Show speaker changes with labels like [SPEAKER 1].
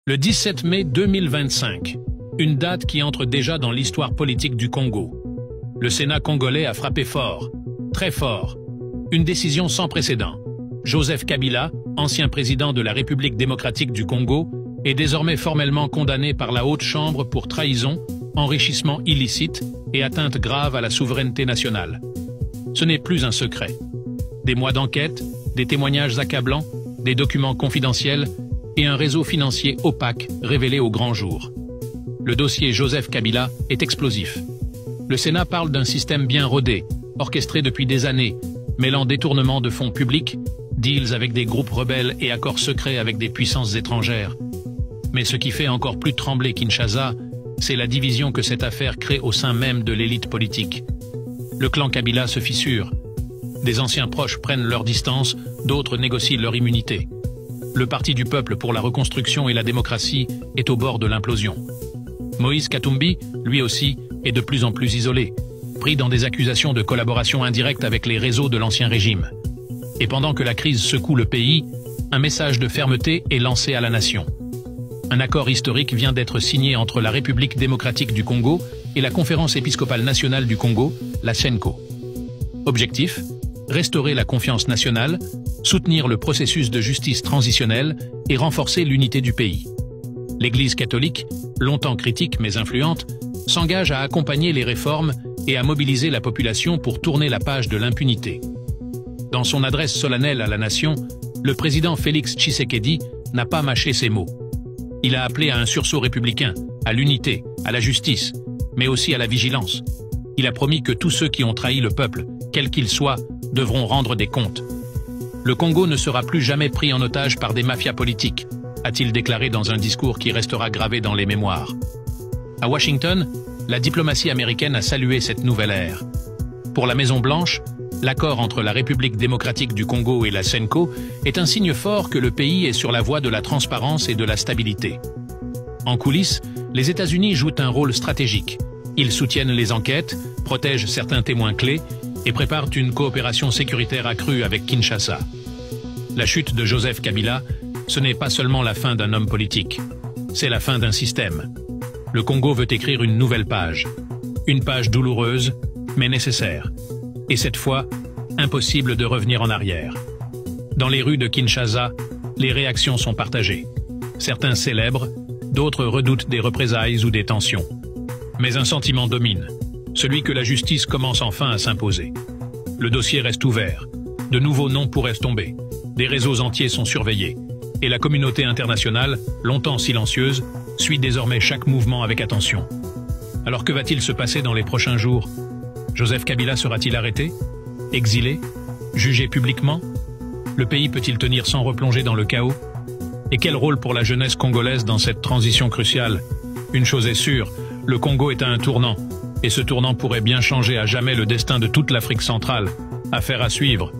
[SPEAKER 1] Le 17 mai 2025, une date qui entre déjà dans l'histoire politique du Congo. Le Sénat congolais a frappé fort, très fort. Une décision sans précédent. Joseph Kabila, ancien président de la République démocratique du Congo, est désormais formellement condamné par la Haute Chambre pour trahison, enrichissement illicite et atteinte grave à la souveraineté nationale. Ce n'est plus un secret. Des mois d'enquête, des témoignages accablants, des documents confidentiels et un réseau financier opaque révélé au grand jour. Le dossier Joseph Kabila est explosif. Le Sénat parle d'un système bien rodé, orchestré depuis des années, mêlant détournement de fonds publics, deals avec des groupes rebelles et accords secrets avec des puissances étrangères. Mais ce qui fait encore plus trembler Kinshasa, c'est la division que cette affaire crée au sein même de l'élite politique. Le clan Kabila se fissure. Des anciens proches prennent leur distance, d'autres négocient leur immunité. Le Parti du peuple pour la reconstruction et la démocratie est au bord de l'implosion. Moïse Katumbi, lui aussi, est de plus en plus isolé, pris dans des accusations de collaboration indirecte avec les réseaux de l'ancien régime. Et pendant que la crise secoue le pays, un message de fermeté est lancé à la nation. Un accord historique vient d'être signé entre la République démocratique du Congo et la Conférence épiscopale nationale du Congo, la CENCO. Objectif : restaurer la confiance nationale, soutenir le processus de justice transitionnelle et renforcer l'unité du pays. L'Église catholique, longtemps critique mais influente, s'engage à accompagner les réformes et à mobiliser la population pour tourner la page de l'impunité. Dans son adresse solennelle à la nation, le président Félix Tshisekedi n'a pas mâché ses mots. Il a appelé à un sursaut républicain, à l'unité, à la justice, mais aussi à la vigilance. Il a promis que tous ceux qui ont trahi le peuple, quels qu'ils soient, devront rendre des comptes. Le Congo ne sera plus jamais pris en otage par des mafias politiques, a-t-il déclaré dans un discours qui restera gravé dans les mémoires. À Washington, la diplomatie américaine a salué cette nouvelle ère. Pour la Maison-Blanche, l'accord entre la République démocratique du Congo et la CENCO est un signe fort que le pays est sur la voie de la transparence et de la stabilité. En coulisses, les États-Unis jouent un rôle stratégique. Ils soutiennent les enquêtes, protègent certains témoins clés et préparent une coopération sécuritaire accrue avec Kinshasa. La chute de Joseph Kabila, ce n'est pas seulement la fin d'un homme politique, c'est la fin d'un système. Le Congo veut écrire une nouvelle page. Une page douloureuse, mais nécessaire. Et cette fois, impossible de revenir en arrière. Dans les rues de Kinshasa, les réactions sont partagées. Certains célèbrent, d'autres redoutent des représailles ou des tensions. Mais un sentiment domine, celui que la justice commence enfin à s'imposer. Le dossier reste ouvert. De nouveaux noms pourraient tomber. Des réseaux entiers sont surveillés. Et la communauté internationale, longtemps silencieuse, suit désormais chaque mouvement avec attention. Alors que va-t-il se passer dans les prochains jours ? Joseph Kabila sera-t-il arrêté ? Exilé ? Jugé publiquement ? Le pays peut-il tenir sans replonger dans le chaos ? Et quel rôle pour la jeunesse congolaise dans cette transition cruciale ? Une chose est sûre, le Congo est à un tournant, et ce tournant pourrait bien changer à jamais le destin de toute l'Afrique centrale. Affaire à suivre.